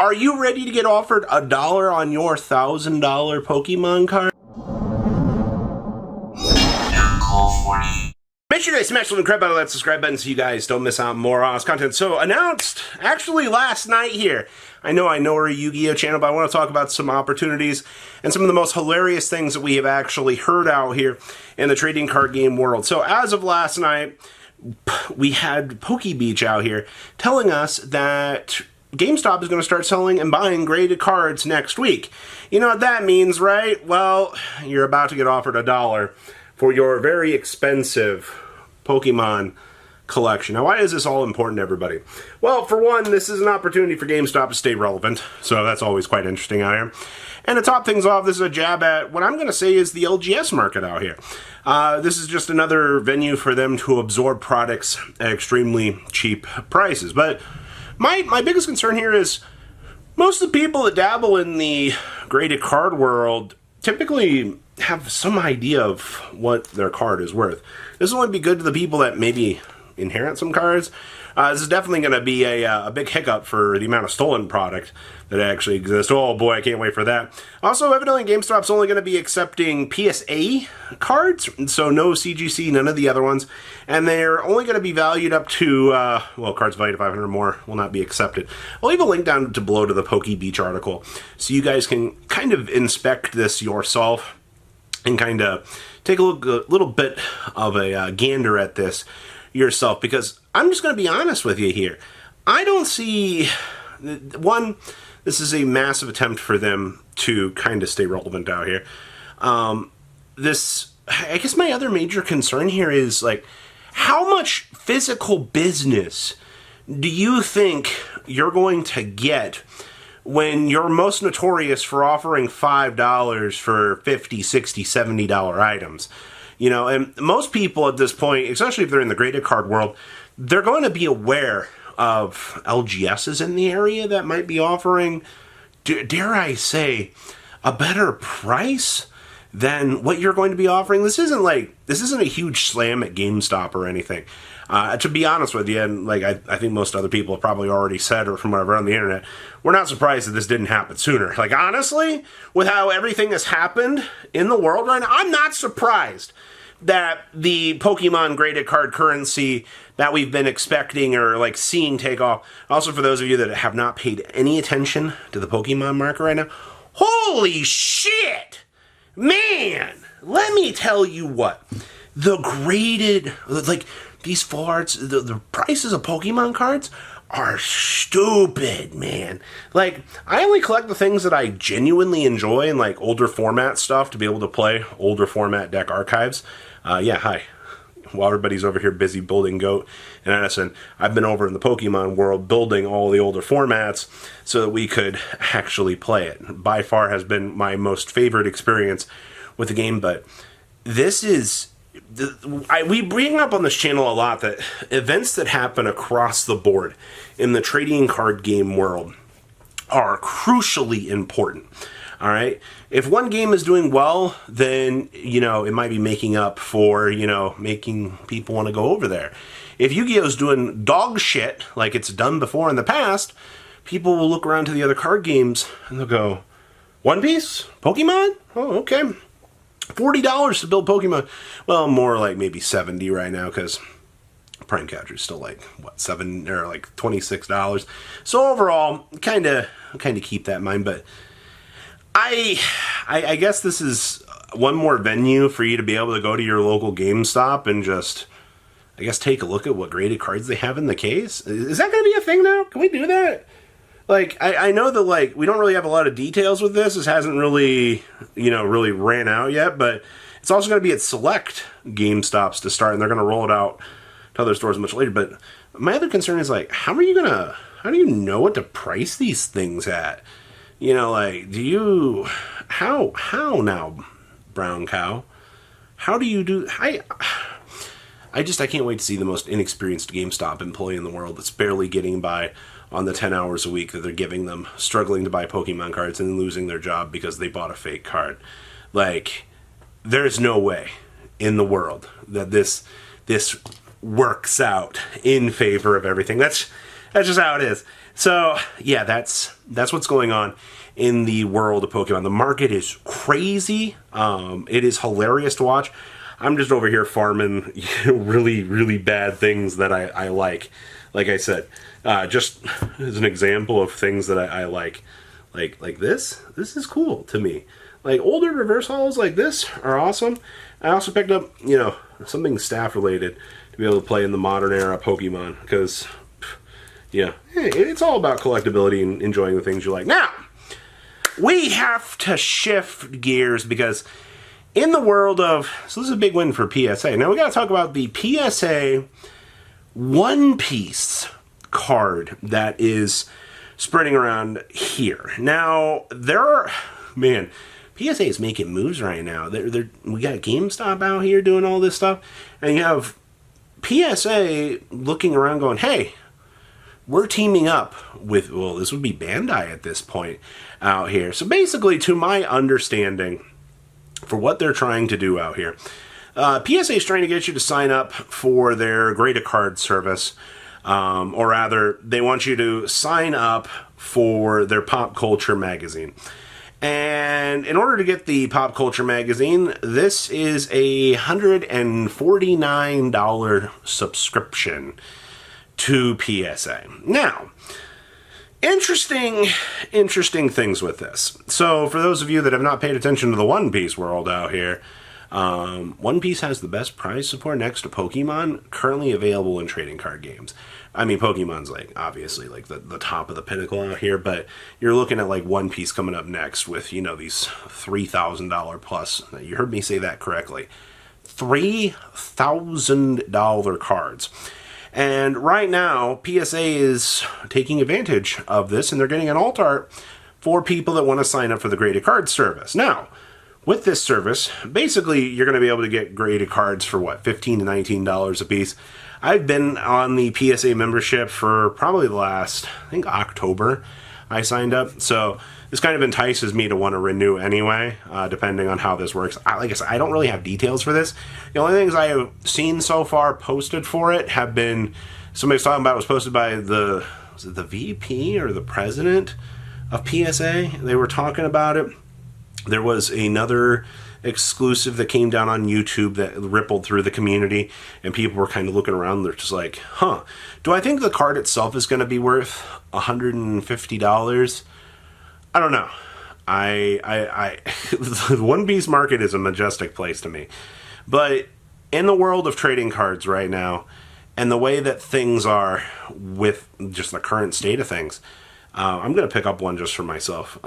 Are you ready to get offered $1 on your $1,000 Pokemon card? Make sure you guys smash the crap out of that subscribe button so you guys don't miss out on more awesome content. So, announced actually last night here. I know we're a Yu-Gi-Oh channel, but I want to talk about some opportunities and some of the most hilarious things that we have actually heard out here in the trading card game world. So, as of last night, we had PokeBeach out here telling us that GameStop is going to start selling and buying graded cards next week. You know what that means, right? Well, you're about to get offered $1 for your very expensive Pokemon collection. Now, why is this all important to everybody? Well, for one, this is an opportunity for GameStop to stay relevant, so that's always quite interesting out here. And to top things off, this is a jab at what I'm going to say is the LGS market out here. This is just another venue for them to absorb products at extremely cheap prices. But my biggest concern here is most of the people that dabble in the graded card world typically have some idea of what their card is worth. This will only be good to the people that maybe inherit some cards. This is definitely going to be a big hiccup for the amount of stolen product that actually exists. Oh boy, I can't wait for that. Also, evidently GameStop's only going to be accepting PSA cards, so no CGC, none of the other ones. And they're only going to be valued up to, well, cards valued at 500 or more will not be accepted. I'll leave a link down below to the PokeBeach article so you guys can kind of inspect this yourself and kind of take a little bit of a gander at this yourself, because I'm just going to be honest with you here. I don't see, one, this is a massive attempt for them to kind of stay relevant out here. I guess my other major concern here is, like, how much physical business do you think you're going to get when you're most notorious for offering $5 for $50, $60, $70 items? You know, and most people at this point, especially if they're in the graded card world, they're going to be aware of LGSs in the area that might be offering, dare I say, a better price than what you're going to be offering. This isn't a huge slam at GameStop or anything. To be honest with you, and like I think most other people have probably already said, or from what I've read on the internet, we're not surprised that this didn't happen sooner. Like, honestly, with how everything has happened in the world right now, I'm not surprised that the Pokemon graded card currency that we've been expecting or like seeing take off. Also, for those of you that have not paid any attention to the Pokemon market right now, holy shit! Man, let me tell you what, the graded, like, these full arts, the prices of Pokemon cards are stupid, man. Like, I only collect the things that I genuinely enjoy and like older format stuff to be able to play older format deck archives. Yeah, hi. While everybody's over here busy building GOAT and Edison, I've been over in the Pokemon world building all the older formats so that we could actually play it. By far has been my most favorite experience with the game, but this is... we bring up on this channel a lot that events that happen across the board in the trading card game world are crucially important. All right. If one game is doing well, then, you know, it might be making up for, you know, making people want to go over there. If Yu-Gi-Oh's doing dog shit like it's done before in the past, people will look around to the other card games and they'll go, One Piece? Pokemon? Oh, okay. $40 to build Pokemon. Well, more like maybe $70 right now, because Prime Catcher is still like, what, $7 or like $26. So overall, kind of keep that in mind. But I guess this is one more venue for you to be able to go to your local GameStop and just, I guess, take a look at what graded cards they have in the case. Is that going to be a thing now? Can we do that? Like, I know that, like, we don't really have a lot of details with this. This hasn't really, you know, really ran out yet, but it's also going to be at select GameStops to start, and they're going to roll it out to other stores much later. But my other concern is, like, how do you know what to price these things at? You know, like, how now, Brown Cow? How do you do, I can't wait to see the most inexperienced GameStop employee in the world that's barely getting by on the 10 hours a week that they're giving them, struggling to buy Pokemon cards and losing their job because they bought a fake card. Like, there's no way in the world that this works out in favor of everything. That's just how it is. So, yeah, that's what's going on in the world of Pokemon. The market is crazy. It is hilarious to watch. I'm just over here farming really, really bad things that I like. Like I said, just as an example of things that I like this. This is cool to me. Like, older reverse holos like this are awesome. I also picked up, something staff related to be able to play in the modern era Pokemon, because, yeah, it's all about collectability and enjoying the things you like. Now, we have to shift gears, because in the world of, so this is a big win for PSA. Now we got to talk about the PSA One Piece card that is spreading around here. Now, PSA is making moves right now. We got GameStop out here doing all this stuff, and you have PSA looking around going, hey, we're teaming up with, well, this would be Bandai at this point out here. So basically, to my understanding, for what they're trying to do out here, PSA is trying to get you to sign up for their Grade-A-Card service, or rather, they want you to sign up for their Pop Culture magazine. And in order to get the Pop Culture magazine, this is a $149 subscription to PSA. Now, interesting things with this. So, for those of you that have not paid attention to the One Piece world out here, One Piece has the best prize support next to Pokemon currently available in trading card games. I mean, Pokemon's obviously the top of the pinnacle out here, but you're looking at One Piece coming up next with, these $3,000 plus. You heard me say that correctly. $3,000 cards. And right now, PSA is taking advantage of this, and they're getting an alt art for people that want to sign up for the Grade-A-Card service. Now, with this service, basically, you're going to be able to get graded cards for, $15 to $19 a piece. I've been on the PSA membership for probably the last, October I signed up. So this kind of entices me to want to renew anyway, depending on how this works. Like I said, I don't really have details for this. The only things I have seen so far posted for it have been, somebody's talking about it was posted by the VP or the president of PSA. They were talking about it. There was another exclusive that came down on YouTube that rippled through the community, and people were kind of looking around. They're just like, do I think the card itself is going to be worth $150? I don't know. The One Piece market is a majestic place to me. But in the world of trading cards right now, and the way that things are with just the current state of things, I'm going to pick up one just for myself.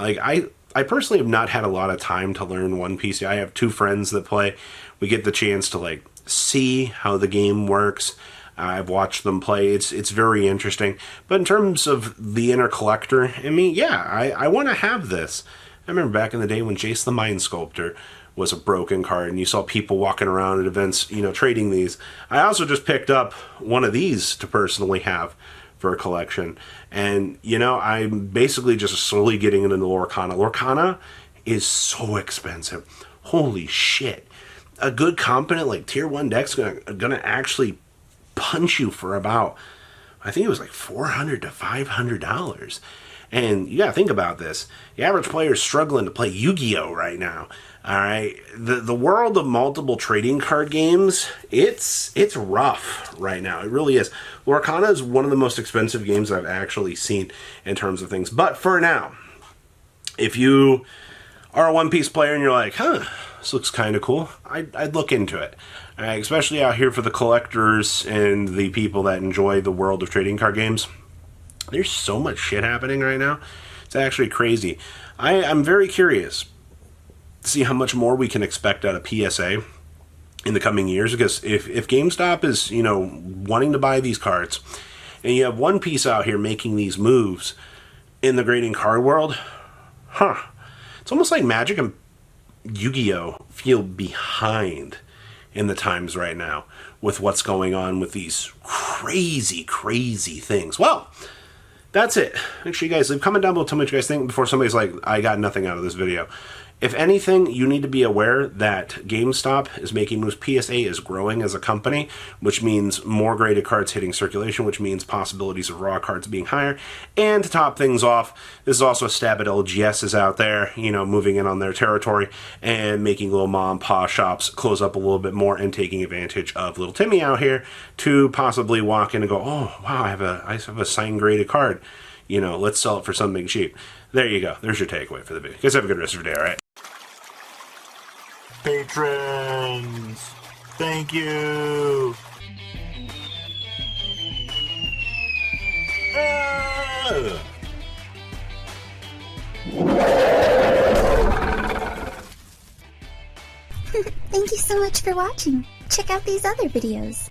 I personally have not had a lot of time to learn One Piece. I have two friends that play. We get the chance to see how the game works. I've watched them play. It's very interesting. But in terms of the inner collector, I want to have this. I remember back in the day when Jace the Mind Sculptor was a broken card, and you saw people walking around at events, trading these. I also just picked up one of these to personally have for a collection. And, I'm basically just slowly getting into Lorcana. Lorcana is so expensive. Holy shit. A good competent, tier 1 deck's gonna actually punch you for about, I think it was $400 to $500. And you gotta think about this. The average player is struggling to play Yu-Gi-Oh! Right now. Alright? The world of multiple trading card games, it's rough right now. It really is. Lorcana is one of the most expensive games I've actually seen in terms of things. But for now, if you are a One Piece player and you're like, this looks kind of cool, I'd look into it. Especially out here for the collectors and the people that enjoy the world of trading card games. There's so much shit happening right now. It's actually crazy. I'm very curious to see how much more we can expect out of PSA in the coming years, because if GameStop is, wanting to buy these cards, and you have One Piece out here making these moves in the grading card world, it's almost like Magic and Yu-Gi-Oh! Feel behind in the times right now with what's going on with these crazy, crazy things. Well, that's it. Make sure you guys leave a comment down below, tell me what you guys think before somebody's like, I got nothing out of this video. If anything, you need to be aware that GameStop is making moves. PSA is growing as a company, which means more graded cards hitting circulation, which means possibilities of raw cards being higher. And to top things off, this is also a stab at LGS is out there, you know, moving in on their territory and making little mom and pop shops close up a little bit more and taking advantage of little Timmy out here to possibly walk in and go, oh, wow, I have a signed graded card. You know, let's sell it for something cheap. There you go. There's your takeaway for the video. You guys have a good rest of your day, all right? Patrons, thank you. Thank you so much for watching. Check out these other videos.